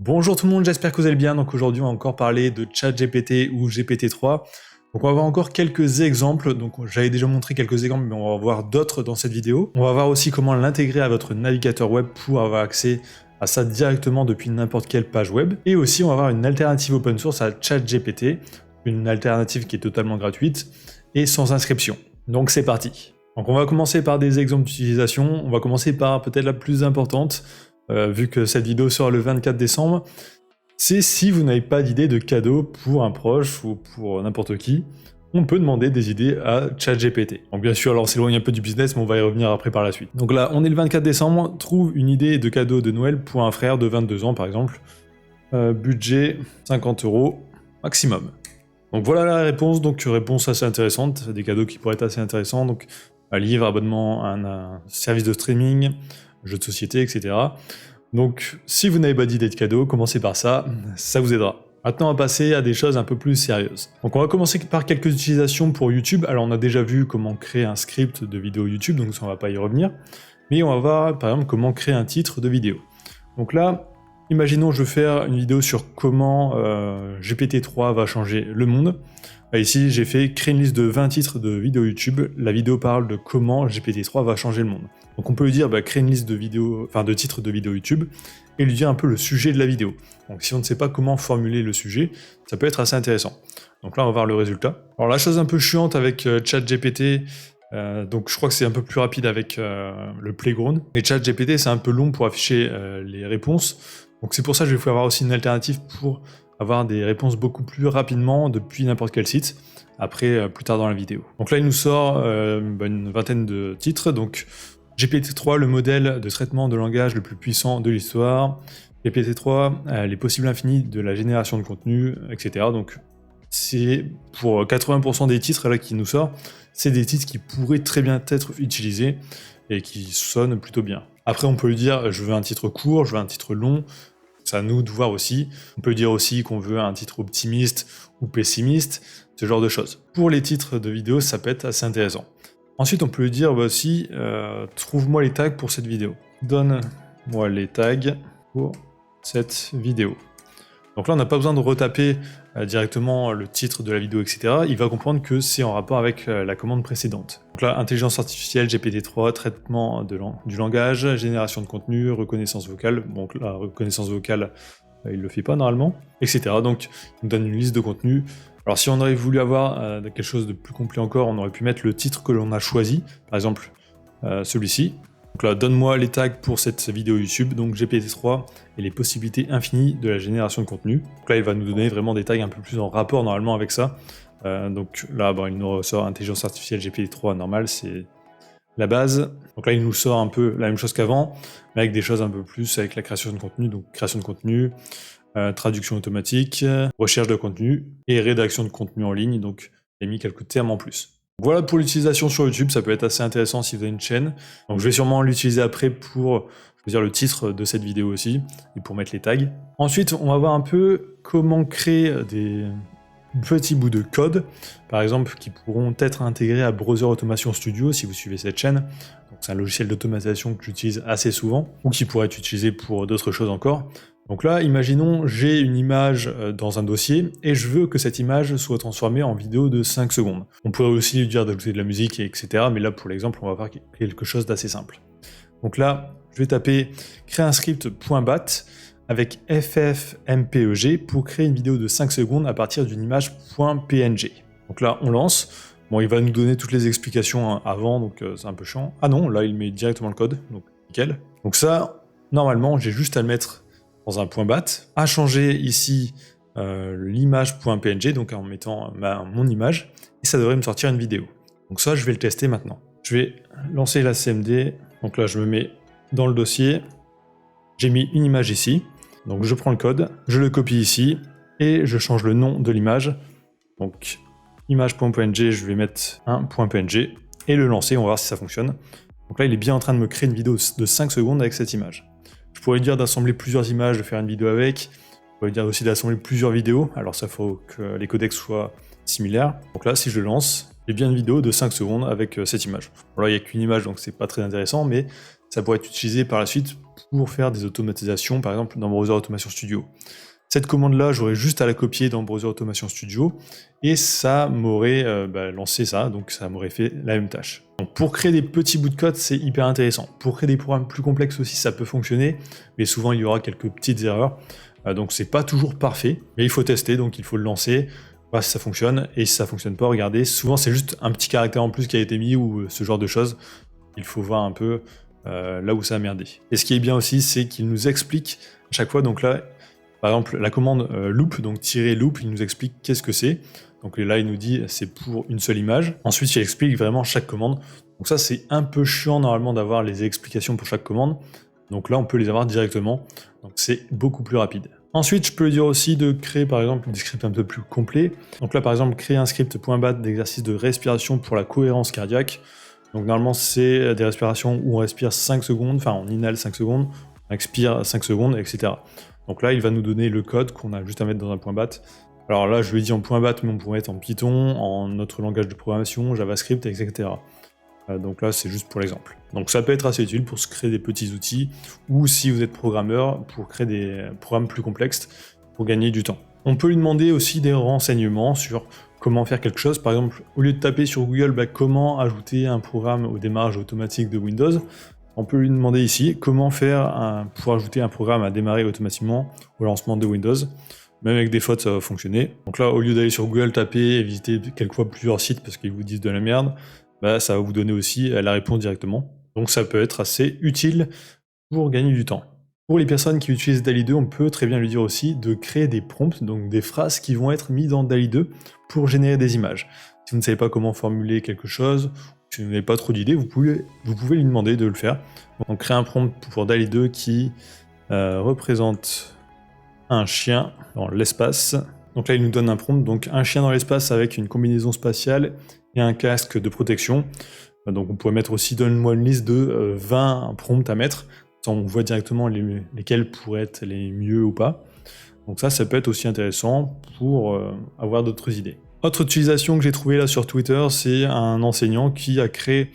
Bonjour tout le monde, j'espère que vous allez bien. Donc aujourd'hui on va encore parler de ChatGPT ou GPT-3. Donc on va voir encore quelques exemples. Donc j'avais déjà montré quelques exemples, mais on va voir d'autres dans cette vidéo. On va voir aussi comment l'intégrer à votre navigateur web pour avoir accès à ça directement depuis n'importe quelle page web. Et aussi on va voir une alternative open source à ChatGPT, une alternative qui est totalement gratuite et sans inscription. Donc c'est parti. Donc on va commencer par des exemples d'utilisation. On va commencer par peut-être la plus importante. Vu que cette vidéo sort le 24 décembre, c'est si vous n'avez pas d'idée de cadeau pour un proche ou pour n'importe qui, on peut demander des idées à ChatGPT. Donc bien sûr, alors on s'éloigne un peu du business, mais on va y revenir après par la suite. Donc là, on est le 24 décembre, trouve une idée de cadeau de Noël pour un frère de 22 ans par exemple. Budget 50 € maximum. Donc voilà la réponse, donc réponse assez intéressante, des cadeaux qui pourraient être assez intéressants, donc un livre, abonnement, un service de streaming, jeux de société, etc. Donc, si vous n'avez pas d'idée de cadeau, commencez par ça, ça vous aidera. Maintenant, on va passer à des choses un peu plus sérieuses. Donc, on va commencer par quelques utilisations pour YouTube. Alors, on a déjà vu comment créer un script de vidéo YouTube, donc ça, on va pas y revenir. Mais on va voir, par exemple, comment créer un titre de vidéo. Donc là, imaginons, je veux faire une vidéo sur comment GPT-3 va changer le monde. Ici, j'ai fait créer une liste de 20 titres de vidéos YouTube. La vidéo parle de comment GPT-3 va changer le monde. Donc on peut lui dire, créer une liste de titres de vidéos YouTube et lui dire un peu le sujet de la vidéo. Donc si on ne sait pas comment formuler le sujet, ça peut être assez intéressant. Donc là, on va voir le résultat. Alors la chose un peu chiante avec ChatGPT, donc je crois que c'est un peu plus rapide avec le Playground. Mais ChatGPT, c'est un peu long pour afficher les réponses. Donc c'est pour ça que je vais avoir aussi une alternative pour avoir des réponses beaucoup plus rapidement depuis n'importe quel site, après plus tard dans la vidéo. Donc là il nous sort une vingtaine de titres, donc GPT-3, le modèle de traitement de langage le plus puissant de l'histoire, GPT-3, les possibles infinis de la génération de contenu, etc. Donc c'est pour 80% des titres là qui nous sort, c'est des titres qui pourraient très bien être utilisés et qui sonnent plutôt bien. Après on peut lui dire je veux un titre court, je veux un titre long, c'est à nous de voir aussi. On peut dire aussi qu'on veut un titre optimiste ou pessimiste, ce genre de choses. Pour les titres de vidéo, ça peut être assez intéressant. Ensuite, on peut lui dire aussi, trouve-moi les tags pour cette vidéo. Donne-moi les tags pour cette vidéo. Donc là, on n'a pas besoin de retaper directement le titre de la vidéo, etc. Il va comprendre que c'est en rapport avec la commande précédente. Donc là, intelligence artificielle, GPT-3, traitement du langage, génération de contenu, reconnaissance vocale. Donc la reconnaissance vocale, il le fait pas normalement, etc. Donc il nous donne une liste de contenus. Alors si on aurait voulu avoir quelque chose de plus complet encore, on aurait pu mettre le titre que l'on a choisi, par exemple celui-ci. Donc là, donne-moi les tags pour cette vidéo YouTube, donc GPT-3 et les possibilités infinies de la génération de contenu. Donc là, il va nous donner vraiment des tags un peu plus en rapport normalement avec ça. Donc là, il nous ressort intelligence artificielle GPT-3 normal, c'est la base. Donc là, il nous sort un peu la même chose qu'avant, mais avec des choses un peu plus avec la création de contenu, donc création de contenu, traduction automatique, recherche de contenu et rédaction de contenu en ligne, donc il a mis quelques termes en plus. Voilà pour l'utilisation sur YouTube, ça peut être assez intéressant si vous avez une chaîne. Donc je vais sûrement l'utiliser après pour choisir le titre de cette vidéo aussi, et pour mettre les tags. Ensuite, on va voir un peu comment créer des petits bouts de code, par exemple, qui pourront être intégrés à Browser Automation Studio si vous suivez cette chaîne. Donc c'est un logiciel d'automatisation que j'utilise assez souvent, ou qui pourrait être utilisé pour d'autres choses encore. Donc là, imaginons, j'ai une image dans un dossier et je veux que cette image soit transformée en vidéo de 5 secondes. On pourrait aussi lui dire d'ajouter de la musique, etc. Mais là, pour l'exemple, on va voir quelque chose d'assez simple. Donc là, je vais taper créer un script .bat avec ffmpeg pour créer une vidéo de 5 secondes à partir d'une image .png. Donc là, on lance. Bon, il va nous donner toutes les explications avant, donc c'est un peu chiant. Ah non, là, il met directement le code, donc nickel. Donc ça, normalement, j'ai juste à le mettre dans un .bat, à changer ici l'image .png, donc en mettant mon image, et ça devrait me sortir une vidéo. Donc ça, je vais le tester maintenant. Je vais lancer la CMD, donc là je me mets dans le dossier, j'ai mis une image ici, donc je prends le code, je le copie ici, et je change le nom de l'image, donc image.png, je vais mettre un .png, et le lancer, on va voir si ça fonctionne. Donc là il est bien en train de me créer une vidéo de 5 secondes avec cette image. Je pourrais dire d'assembler plusieurs images, de faire une vidéo avec. Je pourrais dire aussi d'assembler plusieurs vidéos. Alors ça, faut que les codecs soient similaires. Donc là, si je le lance, j'ai bien une vidéo de 5 secondes avec cette image. Bon, là, il n'y a qu'une image, donc c'est pas très intéressant, mais ça pourrait être utilisé par la suite pour faire des automatisations, par exemple dans Browser Automation Studio. Cette commande-là, j'aurais juste à la copier dans Browser Automation Studio et ça m'aurait lancé ça, donc ça m'aurait fait la même tâche. Donc pour créer des petits bouts de code, c'est hyper intéressant. Pour créer des programmes plus complexes aussi, ça peut fonctionner, mais souvent il y aura quelques petites erreurs. Donc c'est pas toujours parfait, mais il faut tester, donc il faut le lancer, voir si ça fonctionne, et si ça fonctionne pas, regardez, souvent c'est juste un petit caractère en plus qui a été mis ou ce genre de choses. Il faut voir un peu là où ça a merdé. Et ce qui est bien aussi, c'est qu'il nous explique à chaque fois, donc là, par exemple, la commande loop, donc -loop, il nous explique qu'est-ce que c'est. Donc là, il nous dit c'est pour une seule image. Ensuite, il explique vraiment chaque commande. Donc ça, c'est un peu chiant normalement d'avoir les explications pour chaque commande. Donc là, on peut les avoir directement. Donc c'est beaucoup plus rapide. Ensuite, je peux lui dire aussi de créer par exemple des scripts un peu plus complets. Donc là, par exemple, créer un script .bat d'exercice de respiration pour la cohérence cardiaque. Donc normalement, c'est des respirations où on respire 5 secondes, enfin on inhale 5 secondes, on expire 5 secondes, etc. Donc là, il va nous donner le code qu'on a juste à mettre dans un .bat. Alors là, je lui ai dit en .bat, mais on pourrait mettre en Python, en notre langage de programmation, JavaScript, etc. Donc là, c'est juste pour l'exemple. Donc ça peut être assez utile pour se créer des petits outils, ou si vous êtes programmeur, pour créer des programmes plus complexes, pour gagner du temps. On peut lui demander aussi des renseignements sur comment faire quelque chose. Par exemple, au lieu de taper sur Google comment ajouter un programme au démarrage automatique de Windows, on peut lui demander ici comment faire pour ajouter un programme à démarrer automatiquement au lancement de Windows. Même avec des fautes, ça va fonctionner. Donc là, au lieu d'aller sur Google, taper et visiter quelquefois plusieurs sites parce qu'ils vous disent de la merde, ça va vous donner aussi la réponse directement. Donc ça peut être assez utile pour gagner du temps. Pour les personnes qui utilisent DALL-E 2, on peut très bien lui dire aussi de créer des prompts, donc des phrases qui vont être mises dans DALL-E 2 pour générer des images. Si vous ne savez pas comment formuler quelque chose, si vous n'avez pas trop d'idées, vous pouvez lui demander de le faire. Donc créer un prompt pour DALL-E 2 qui représente un chien dans l'espace. Donc là, il nous donne un prompt, donc un chien dans l'espace avec une combinaison spatiale et un casque de protection. Donc on pourrait mettre aussi, donne-moi une liste de 20 prompts à mettre. Ça, on voit directement lesquels pourraient être les mieux ou pas. Donc ça peut être aussi intéressant pour avoir d'autres idées. Autre utilisation que j'ai trouvée là sur Twitter, c'est un enseignant qui a créé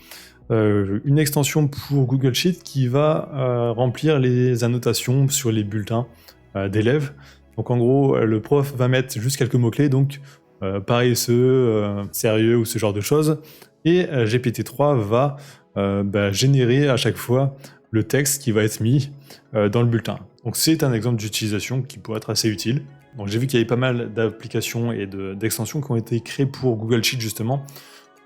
une extension pour Google Sheet qui va remplir les annotations sur les bulletins d'élèves. Donc en gros, le prof va mettre juste quelques mots-clés, donc paresseux, sérieux ou ce genre de choses, et GPT-3 va générer à chaque fois le texte qui va être mis dans le bulletin. Donc c'est un exemple d'utilisation qui pourrait être assez utile. Donc j'ai vu qu'il y avait pas mal d'applications et d'extensions qui ont été créées pour Google Sheet justement.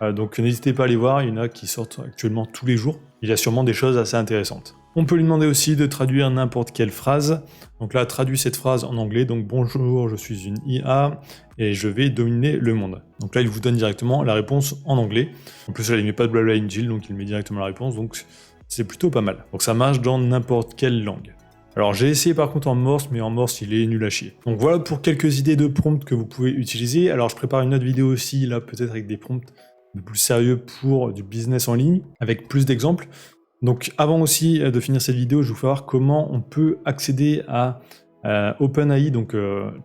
Donc n'hésitez pas à les voir, il y en a qui sortent actuellement tous les jours. Il y a sûrement des choses assez intéressantes. On peut lui demander aussi de traduire n'importe quelle phrase. Donc là, traduis cette phrase en anglais. Donc bonjour, je suis une IA et je vais dominer le monde. Donc là, il vous donne directement la réponse en anglais. En plus, là, il met pas de blabla inutile, donc il met directement la réponse. Donc c'est plutôt pas mal. Donc ça marche dans n'importe quelle langue. Alors j'ai essayé par contre en Morse, mais en Morse il est nul à chier. Donc voilà pour quelques idées de prompts que vous pouvez utiliser. Alors je prépare une autre vidéo aussi, là peut-être avec des prompts un peu plus sérieux pour du business en ligne, avec plus d'exemples. Donc avant aussi de finir cette vidéo, je vais vous faire voir comment on peut accéder à OpenAI, donc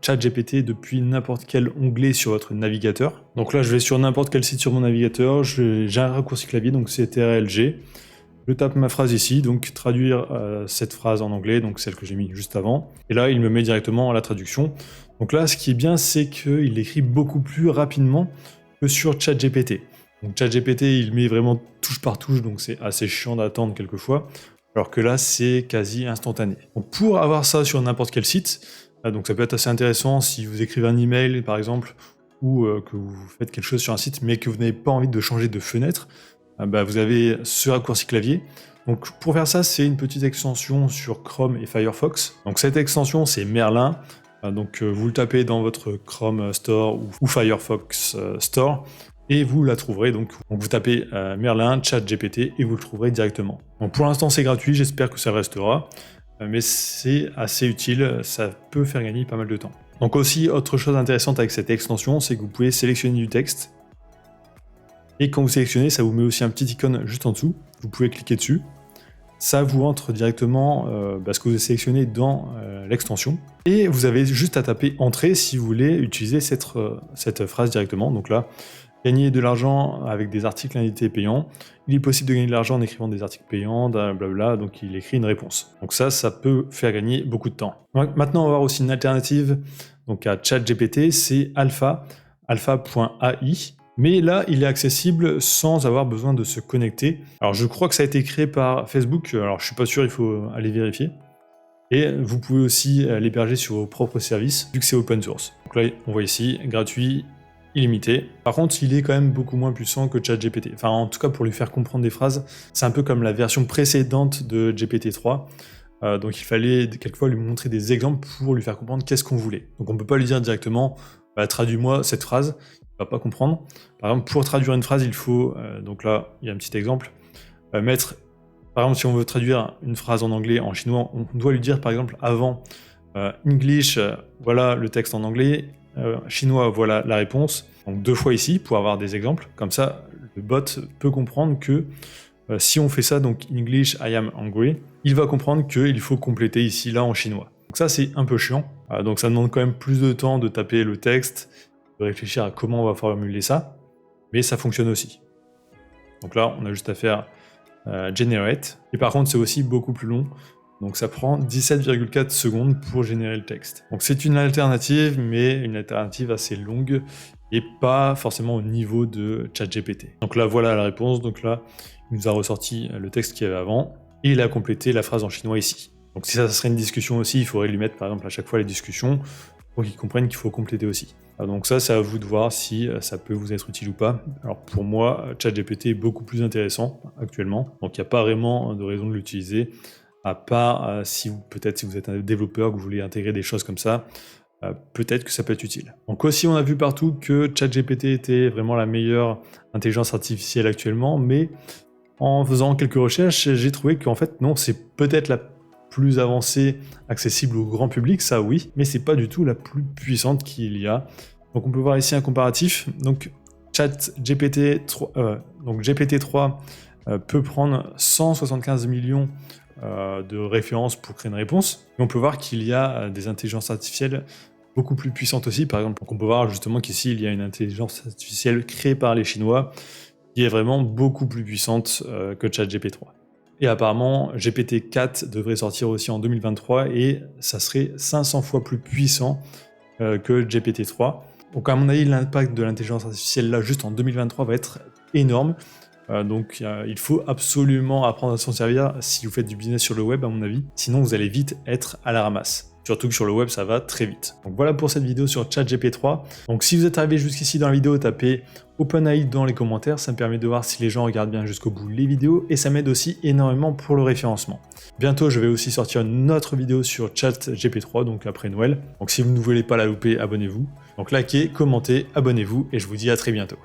ChatGPT, depuis n'importe quel onglet sur votre navigateur. Donc là je vais sur n'importe quel site sur mon navigateur, j'ai un raccourci clavier, donc c'est TRLG. Je tape ma phrase ici, donc traduire cette phrase en anglais, donc celle que j'ai mis juste avant. Et là, il me met directement à la traduction. Donc là, ce qui est bien, c'est qu'il écrit beaucoup plus rapidement que sur ChatGPT. Donc ChatGPT, il met vraiment touche par touche, donc c'est assez chiant d'attendre quelquefois. Alors que là, c'est quasi instantané. Donc pour avoir ça sur n'importe quel site, donc ça peut être assez intéressant si vous écrivez un email, par exemple, ou que vous faites quelque chose sur un site, mais que vous n'avez pas envie de changer de fenêtre. Vous avez ce raccourci clavier. Donc pour faire ça, c'est une petite extension sur Chrome et Firefox. Donc cette extension, c'est Merlin. Donc vous le tapez dans votre Chrome Store ou Firefox Store et vous la trouverez. Donc vous tapez Merlin, ChatGPT et vous le trouverez directement. Donc pour l'instant, c'est gratuit, j'espère que ça restera. Mais c'est assez utile, ça peut faire gagner pas mal de temps. Donc aussi, autre chose intéressante avec cette extension, c'est que vous pouvez sélectionner du texte. Et quand vous sélectionnez, ça vous met aussi un petit icône juste en dessous. Vous pouvez cliquer dessus. Ça vous entre directement ce que vous avez sélectionné dans l'extension. Et vous avez juste à taper Entrée si vous voulez utiliser cette phrase directement. Donc là, Gagner de l'argent avec des articles invités payants. Il est possible de gagner de l'argent en écrivant des articles payants, blablabla, donc il écrit une réponse. Donc ça peut faire gagner beaucoup de temps. Maintenant, on va voir aussi une alternative donc à ChatGPT, c'est alpha.ai. Mais là, il est accessible sans avoir besoin de se connecter. Alors, je crois que ça a été créé par Facebook. Alors, je suis pas sûr, il faut aller vérifier. Et vous pouvez aussi l'héberger sur vos propres services, vu que c'est open source. Donc là, on voit ici, gratuit, illimité. Par contre, il est quand même beaucoup moins puissant que ChatGPT. Enfin, en tout cas, pour lui faire comprendre des phrases, c'est un peu comme la version précédente de GPT-3. Donc, il fallait quelquefois lui montrer des exemples pour lui faire comprendre qu'est-ce qu'on voulait. Donc, on ne peut pas lui dire directement, traduis-moi cette phrase. Il ne va pas comprendre. Par exemple, pour traduire une phrase, il faut, donc là, il y a un petit exemple, mettre, par exemple, si on veut traduire une phrase en anglais, en chinois, on doit lui dire, par exemple, avant, English, voilà le texte en anglais, chinois, voilà la réponse. Donc 2 fois ici, pour avoir des exemples. Comme ça, le bot peut comprendre que si on fait ça, donc English, I am angry, il va comprendre qu'il faut compléter ici, là, en chinois. Donc ça, c'est un peu chiant. Donc ça demande quand même plus de temps de taper le texte, de réfléchir à comment on va formuler ça, mais ça fonctionne aussi. Donc là, on a juste à faire generate, et par contre, c'est aussi beaucoup plus long, donc ça prend 17,4 secondes pour générer le texte. Donc c'est une alternative, mais une alternative assez longue, et pas forcément au niveau de ChatGPT. Donc là, voilà la réponse, donc là, il nous a ressorti le texte qu'il y avait avant, et il a complété la phrase en chinois ici. Donc si ça serait une discussion aussi, il faudrait lui mettre par exemple à chaque fois les discussions, pour qu'ils comprennent qu'il faut compléter aussi. Donc ça, c'est à vous de voir si ça peut vous être utile ou pas. Alors pour moi, ChatGPT est beaucoup plus intéressant actuellement, donc il n'y a pas vraiment de raison de l'utiliser, à part si vous êtes un développeur, que vous voulez intégrer des choses comme ça, peut-être que ça peut être utile. Donc aussi, on a vu partout que ChatGPT était vraiment la meilleure intelligence artificielle actuellement, mais en faisant quelques recherches, j'ai trouvé qu'en fait, non, c'est peut-être la plus avancée, accessible au grand public, ça oui, mais c'est pas du tout la plus puissante qu'il y a. Donc on peut voir ici un comparatif. Donc GPT-3 peut prendre 175 millions de références pour créer une réponse. Et on peut voir qu'il y a des intelligences artificielles beaucoup plus puissantes aussi. Par exemple, on peut voir justement qu'ici il y a une intelligence artificielle créée par les Chinois qui est vraiment beaucoup plus puissante que ChatGPT-3. Et apparemment, GPT-4 devrait sortir aussi en 2023 et ça serait 500 fois plus puissant que GPT-3. Donc à mon avis, l'impact de l'intelligence artificielle là, juste en 2023, va être énorme. Donc il faut absolument apprendre à s'en servir si vous faites du business sur le web, à mon avis. Sinon, vous allez vite être à la ramasse. Surtout que sur le web, ça va très vite. Donc voilà pour cette vidéo sur ChatGPT-3. Donc si vous êtes arrivé jusqu'ici dans la vidéo, tapez OpenAI dans les commentaires. Ça me permet de voir si les gens regardent bien jusqu'au bout les vidéos et ça m'aide aussi énormément pour le référencement. Bientôt, je vais aussi sortir une autre vidéo sur ChatGPT-3, donc après Noël. Donc si vous ne voulez pas la louper, abonnez-vous. Donc likez, commentez, abonnez-vous et je vous dis à très bientôt.